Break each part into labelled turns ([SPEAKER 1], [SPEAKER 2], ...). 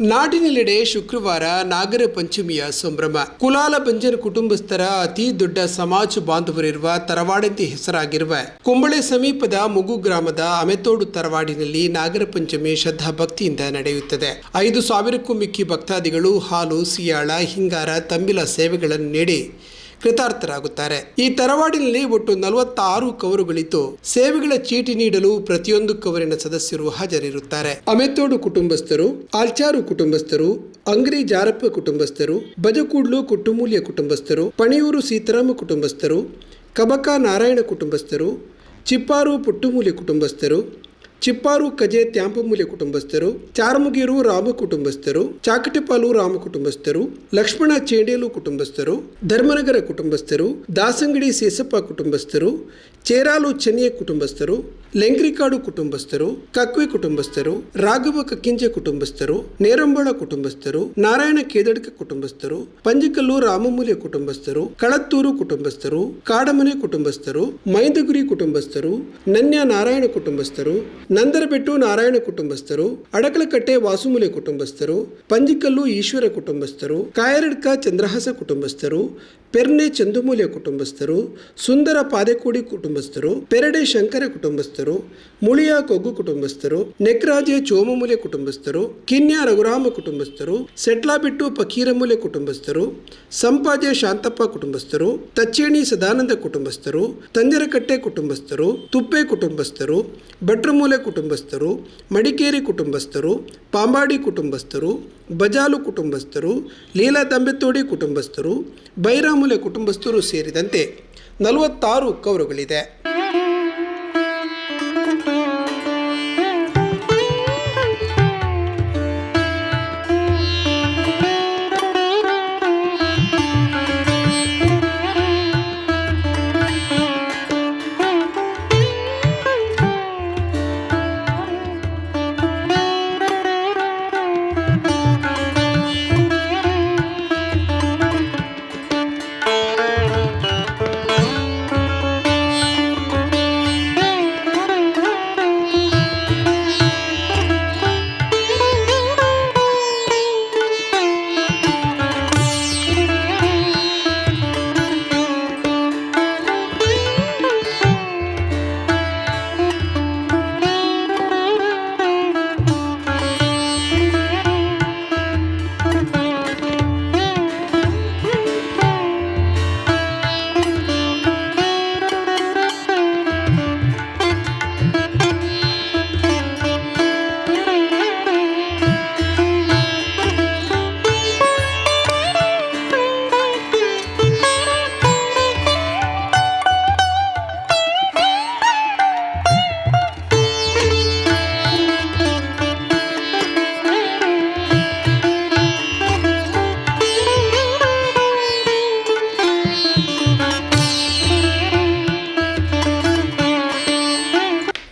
[SPEAKER 1] ನಾಡಿನೆಲ್ಲೆಡೆ ಶುಕ್ರವಾರ ನಾಗರ ಪಂಚಮಿಯ ಸಂಭ್ರಮ. ಕುಲಾಲ ಬಂಜನ್ ಕುಟುಂಬಸ್ಥರ ಅತಿ ದೊಡ್ಡ ಸಮಾಜ ಬಾಂಧವರಿರುವ ತರವಾಡೆಂದೇ ಹೆಸರಾಗಿರುವ ಕುಂಬಳೆ ಸಮೀಪದ ಮುಗು ಗ್ರಾಮದ ಅಮೆತೋಡು ತರವಾಡಿನಲ್ಲಿ ನಾಗರ ಪಂಚಮಿ ಶ್ರದ್ಧಾ ಭಕ್ತಿಯಿಂದ ನಡೆಯುತ್ತದೆ. 5,000ಕ್ಕೂ ಮಿಕ್ಕಿ ಭಕ್ತಾದಿಗಳು ಹಾಲು, ಸಿಯಾಳ, ಹಿಂಗಾರ, ತಂಬಿಲ ಸೇವೆಗಳನ್ನು ನೀಡಿ ಕೃತಾರ್ಥರಾಗುತ್ತಾರೆ. ಈ ತರವಾಡಿನಲ್ಲಿ ಒಟ್ಟು 46 ಕವರುಗಳಿದ್ದು ಸೇವೆಗಳ ಚೀಟಿ ನೀಡಲು ಪ್ರತಿಯೊಂದು ಕವರಿನ ಸದಸ್ಯರು ಹಾಜರಿರುತ್ತಾರೆ. ಅಮೆತೋಡು ಕುಟುಂಬಸ್ಥರು, ಆಲ್ಚಾರು ಕುಟುಂಬಸ್ಥರು, ಅಂಗ್ರಿ ಜಾರಪ್ಪ ಕುಟುಂಬಸ್ಥರು, ಬಜಕೂಡ್ಲು ಕುಟ್ಟುಮೂಲ್ಯ ಕುಟುಂಬಸ್ಥರು, ಪಣಿಯೂರು ಸೀತಾರಾಮ ಕುಟುಂಬಸ್ಥರು, ಕಬಕ ನಾರಾಯಣ ಕುಟುಂಬಸ್ಥರು, ಚಿಪ್ಪಾರು ಪುಟ್ಟುಮೂಲ್ಯ ಕುಟುಂಬಸ್ಥರು, ಚಿಪ್ಪಾರು ಕಜೆ ತ್ಯಾಂಪಮೂಲ್ಯ ಕುಟುಂಬಸ್ಥರು, ಚಾರ್ಮುಗೀರು ರಾಮ ಕುಟುಂಬಸ್ಥರು, ಚಾಕಟಿಪಾಲು ರಾಮ ಕುಟುಂಬಸ್ಥರು, ಲಕ್ಷ್ಮಣ ಚೇಂಡೇಲು ಕುಟುಂಬಸ್ಥರು, ಧರ್ಮನಗರ ಕುಟುಂಬಸ್ಥರು, ದಾಸಂಗಡಿ ಸೇಸಪ್ಪ ಕುಟುಂಬಸ್ಥರು, ಚೇರಾಲು ಚೆನ್ನಿಯ ಕುಟುಂಬಸ್ಥರು, ಲೆಂಗ್ರಿಕಾಡು ಕುಟುಂಬಸ್ಥರು, ಕಕ್ವೆ ಕುಟುಂಬಸ್ಥರು, ರಾಘವ ಕಕ್ಕಿಂಜೆ ಕುಟುಂಬಸ್ಥರು, ನೇರಂಬಳ ಕುಟುಂಬಸ್ಥರು, ನಾರಾಯಣ ಕೇದಡ್ಕ ಕುಟುಂಬಸ್ಥರು, ಪಂಜಕಲ್ಲು ರಾಮಮೂಲ್ಯ ಕುಟುಂಬಸ್ಥರು, ಕಳತ್ತೂರು ಕುಟುಂಬಸ್ಥರು, ಕಾಡಮನೆ ಕುಟುಂಬಸ್ಥರು, ಮೈಂದಗುರಿ ಕುಟುಂಬಸ್ಥರು, ನನ್ಯ ನಾರಾಯಣ ಕುಟುಂಬಸ್ಥರು, ನಂದರಬೆಟ್ಟು ನಾರಾಯಣ ಕುಟುಂಬಸ್ಥರು, ಅಡಕಲಕಟ್ಟೆ ವಾಸುಮೂಲ್ಯ ಕುಟುಂಬಸ್ಥರು, ಪಂಜಿಕಲ್ಲು ಈಶ್ವರ ಕುಟುಂಬಸ್ಥರು, ಕಾಯರಡ್ಕ ಚಂದ್ರಹಾಸ ಕುಟುಂಬಸ್ಥರು, ಪೆರ್ನೆ ಚಂದುಮೂಲ್ಯ ಕುಟುಂಬಸ್ಥರು, ಸುಂದರ ಪಾದೆಕೋಡಿ ಕುಟುಂಬಸ್ಥರು, ಪೆರಡೆ ಶಂಕರ ಕುಟುಂಬಸ್ಥರು, ಮುಳಿಯ ಕೊಗ್ಗು ಕುಟುಂಬಸ್ಥರು, ನೆಕ್ರಾಜೆ ಚೋಮಮೂಲ್ಯ ಕುಟುಂಬಸ್ಥರು, ಕಿನ್ಯ ರಘುರಾಮ ಕುಟುಂಬಸ್ಥರು, ಸೆಟ್ಲಾಬಿಟ್ಟು ಫಕೀರಮೂಲ್ಯ ಕುಟುಂಬಸ್ಥರು, ಸಂಪಾಜೆ ಶಾಂತಪ್ಪ ಕುಟುಂಬಸ್ಥರು, ತಚ್ಚೇಣಿ ಸದಾನಂದ ಕುಟುಂಬಸ್ಥರು, ತಂಜರಕಟ್ಟೆ ಕುಟುಂಬಸ್ಥರು, ತುಪ್ಪೆ ಕುಟುಂಬಸ್ಥರು, ಭಟ್ರಮೂಲೆ ಕುಟುಂಬಸ್ಥರು, ಮಡಿಕೇರಿ ಕುಟುಂಬಸ್ಥರು, ಪಾಂಬಾಡಿ ಕುಟುಂಬಸ್ಥರು, ಬಜಾಲು ಕುಟುಂಬಸ್ಥರು, ಲೀಲಾ ತಂಬೆತ್ತೋಡಿ ಕುಟುಂಬಸ್ಥರು, ಬೈರಾಮೂಲೆ ಕುಟುಂಬಸ್ಥರು ಸೇರಿದಂತೆ 46 ಕವರುಗಳಿದೆ.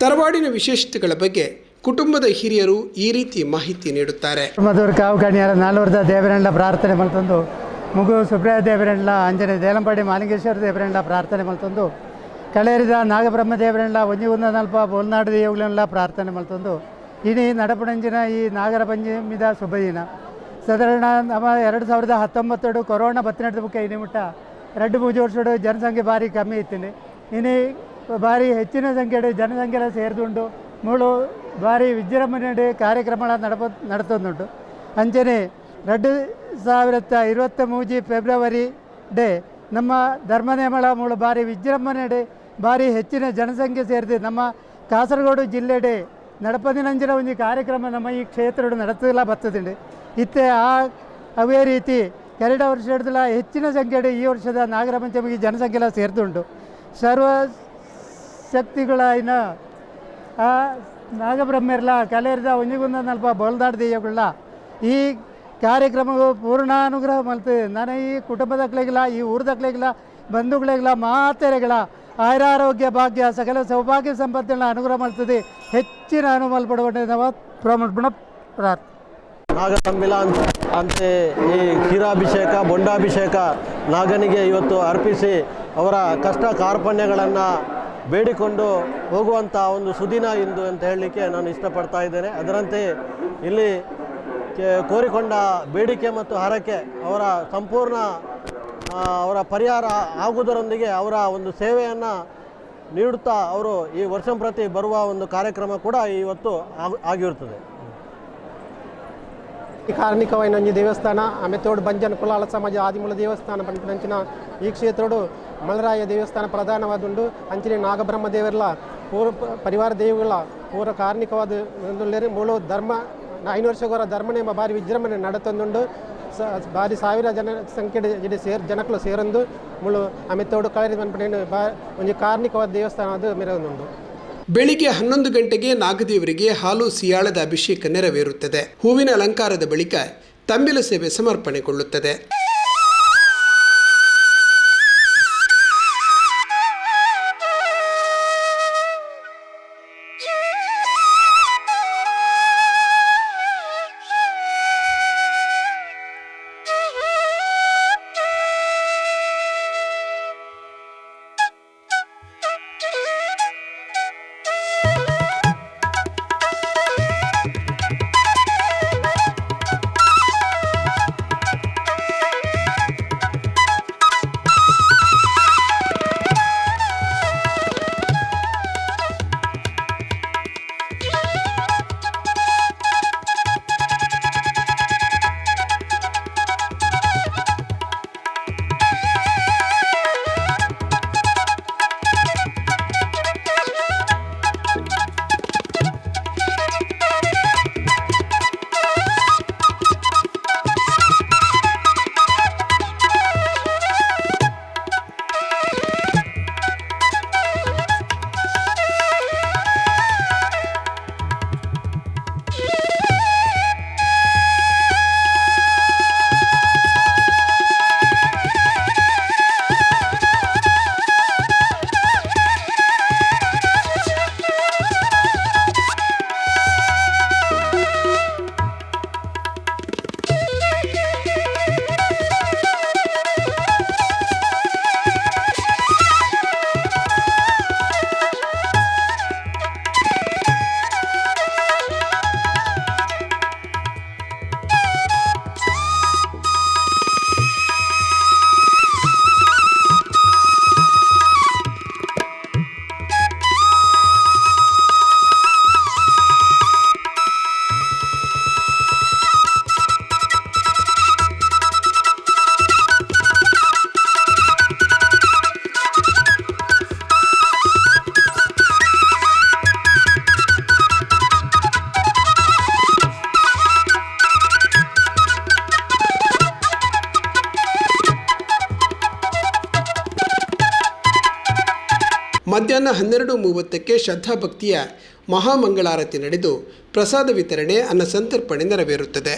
[SPEAKER 1] ತರವಾಡಿನ ವಿಶೇಷತೆಗಳ ಬಗ್ಗೆ ಕುಟುಂಬದ ಹಿರಿಯರು ಈ ರೀತಿ ಮಾಹಿತಿ ನೀಡುತ್ತಾರೆ.
[SPEAKER 2] ಮಧುರ್ ಕಾವು ಕಣಿಯಾರ ನಾಲ್ವರ್ದ ದೇವರಂಡ ಪ್ರಾರ್ಥನೆ ಮಲ್ತಂದು ಮುಗು ಸುಬ್ರಾಯ ದೇವರಂಡ ಅಂಜನೆ ದೇಲಂಪಾಡಿ ಮಾಲಿಂಗೇಶ್ವರ ದೇವರಂಡ ಪ್ರಾರ್ಥನೆ ಮಲ್ತಂದು ಕಳೆರಿದ ನಾಗಬ್ರಹ್ಮ ದೇವರಂಡ ಒಂಜಿ ನಲ್ಪ ಬೋಲ್ನಾಡು ದೇವುಗಳೆಲ್ಲ ಪ್ರಾರ್ಥನೆ ಮಲ್ತಂದು ಇನಿ ನಡಪಣಂಜಿನ ಈ ನಾಗರ ಪಂಚಮಿದ ಶುಭ ದಿನ ಸಾಧಾರಣ ನಮ್ಮ 2019 ಕೊರೋನಾ ಬತ್ತಿನಡ್ದ ಬುಕ್ಕ ಇನಿ ಮುಟ್ಟ 2-3 ವರ್ಷ ಜನಸಂಖ್ಯೆ ಭಾರಿ ಕಮ್ಮಿ ಇತ್ತೀನಿ ಇನಿ ಭಾರಿ ಹೆಚ್ಚಿನ ಸಂಖ್ಯೆಡೆ ಜನಸಂಖ್ಯೆ ಸೇರಿದುಂಡು ಮೂಳು ಭಾರಿ ವಿಜೃಂಭಣೆ ಕಾರ್ಯಕ್ರಮ ನಡತುಂಟು ಅಂಚನೆ 2023 ಫೆಬ್ರವರಿ ಡೇ ನಮ್ಮ ಧರ್ಮನೇಮಳ ಮೂಳು ಭಾರಿ ವಿಜೃಂಭಣೆ ಭಾರಿ ಹೆಚ್ಚಿನ ಜನಸಂಖ್ಯೆ ಸೇರಿದೆ ನಮ್ಮ ಕಾಸರಗೋಡು ಜಿಲ್ಲೆಡೆ ನಡಪದಿನಂಚಿನ ಒಂದು ಕಾರ್ಯಕ್ರಮ ನಮ್ಮ ಈ ಕ್ಷೇತ್ರ ನಡತಲ್ಲ ಬರ್ತದೆ ಇತ್ತೆ ಅವೇ ರೀತಿ 2 ವರ್ಷದ ಹೆಚ್ಚಿನ ಸಂಖ್ಯೆಡೆ ಈ ವರ್ಷದ ನಾಗರ ಪಂಚಮಿಗೆ ಜನಸಂಖ್ಯೆ ಸೇರಿದುಂಟು ಸರ್ವ ಶಕ್ತಿಗಳ ಆ ನಾಗಬ್ರಹ್ಮರ್ಲ ಕಲೆಯರ್ದ ಒಂಜಿಗುಂದ ನಲ್ಪ ಬೋಲ್ದಾಡ್ ದೆಯ್ಯಗಳ ಈ ಕಾರ್ಯಕ್ರಮವು ಪೂರ್ಣಾನುಗ್ರಹ ಮಲ್ತದೆ. ನಾನು ಈ ಕುಟುಂಬದಕ್ಳಿಗಿಲ್ಲ, ಈ ಊರದಕ್ಳಿಗಿಲ್ಲ, ಬಂಧುಗಳಿಗಿಲ್ಲ, ಮಾತೆರೆಗಳ ಆಯುರಾರೋಗ್ಯ ಭಾಗ್ಯ ಸಕಲ ಸೌಭಾಗ್ಯ ಸಂಪತ್ತಿನ ಅನುಗ್ರಹ ಮಲ್ತದೆ. ಹೆಚ್ಚಿನ ಅನುಮಲ್ ಪಡುವಂತೆ ನಾವು ಪ್ರಮುಖ ಪ್ರಾರ್ಥನೆ.
[SPEAKER 3] ನಾಗಸಂಬಿಲ ಅಂತೆ ಈ ಕ್ಷೀರಾಭಿಷೇಕ ಬೊಂಡಾಭಿಷೇಕ ನಾಗನಿಗೆ ಇವತ್ತು ಅರ್ಪಿಸಿ ಅವರ ಕಷ್ಟ ಕಾರ್ಪಣ್ಯಗಳನ್ನು ಬೇಡಿಕೊಂಡು ಹೋಗುವಂಥ ಒಂದು ಸುದಿನ ಇಂದು ಅಂತ ಹೇಳಲಿಕ್ಕೆ ನಾನು ಇಷ್ಟಪಡ್ತಾ ಇದ್ದೇನೆ. ಅದರಂತೆ ಇಲ್ಲಿ ಕೋರಿಕೊಂಡ ಬೇಡಿಕೆ ಮತ್ತು ಹರಕೆ ಅವರ ಸಂಪೂರ್ಣ ಅವರ ಪರಿಹಾರ ಆಗುವುದರೊಂದಿಗೆ ಅವರ ಒಂದು ಸೇವೆಯನ್ನು ನೀಡುತ್ತಾ ಅವರು ಈ ವರ್ಷಂಪ್ರತಿ ಬರುವ ಒಂದು ಕಾರ್ಯಕ್ರಮ ಕೂಡ ಇವತ್ತು ಆಗಿರುತ್ತದೆ.
[SPEAKER 4] ಕಾರ್ಣಿಕವೈನ ಒಂಜಿ ದೇವಸ್ಥಾನ ಆಮೆ ತೋಡು ಬಂಜನ ಕುಲಾಲ ಸಮಾಜ ಆದಿಮೂಲ ದೇವಸ್ಥಾನ ಪಂಪಿನಂಚಿನ ಈ ಕ್ಷೇತ್ರಡು ಮಲರಾಯ ದೇವಸ್ಥಾನ ಪ್ರಧಾನವಾದುಂಡು ಅಂಚಿನ ನಾಗಬ್ರಹ್ಮ ದೇವರ್ಲ ಪೂರ ಪರಿವಾರ ದೇವಗಳ ಪೂರ ಕಾರ್ಣಿಕವಾದ ಮೂಲ ಧರ್ಮ 5 ವರ್ಷಗಳ ಧರ್ಮನೇಮ ಭಾರಿ ವಿಜೃಂಭಣೆ ನಡೆತೊಂದುಂಡು ಭಾರಿ ಸಾವಿರ ಜನ ಸಂಖ್ಯೆ ಜನಕ್ಕಲು ಸೇರೊಂದು ಮುಳು ಆಮೆ ತೋಡು ಕಳೆದ ಪಂಪಣೆಯನ್ನು ಒಂಜಿ ಕಾರ್ಣಿಕವಾದ ದೇವಸ್ಥಾನ ಅದು ಮೆರೆಯುಂದುಂಡು.
[SPEAKER 1] ಬೆಳಿಗ್ಗೆ 11 ಗಂಟೆಗೆ ನಾಗದೇವರಿಗೆ ಹಾಲು ಸಿಯಾಳದ ಅಭಿಷೇಕ ನೆರವೇರುತ್ತದೆ. ಹೂವಿನ ಅಲಂಕಾರದ ಬಳಿಕ ತಂಬಿಲು ಸೇವೆ ಸಮರ್ಪಣೆಗೊಳ್ಳುತ್ತದೆ. ಮಧ್ಯಾಹ್ನ 12:30ಕ್ಕೆ ಶ್ರದ್ಧಾಭಕ್ತಿಯ ಮಹಾಮಂಗಳಾರತಿ ನಡೆದು ಪ್ರಸಾದ ವಿತರಣೆ ಅನ್ನ ಸಂತರ್ಪಣೆ ನೆರವೇರುತ್ತದೆ.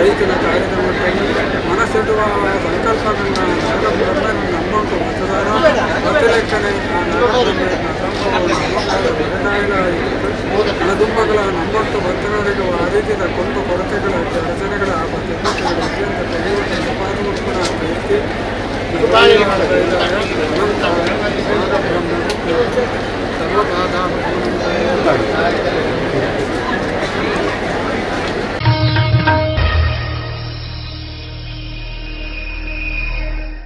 [SPEAKER 5] ರೈತನ ಕಾರ್ಯದ ಮನಸ್ಸಿಡುವ ಸಂಕಲ್ಪಗಳನ್ನ ನಮ್ಮಂಟು ಮತದಾರ ಮತಲೆಕ್ಕನೆ ಹಣದುಂಬಗಳ ನಮ್ಮಂಟು ಭಕ್ತನಾಡಿರುವ ಆ ರೀತಿಯ ಕೊಂದು ಕೊರತೆಗಳು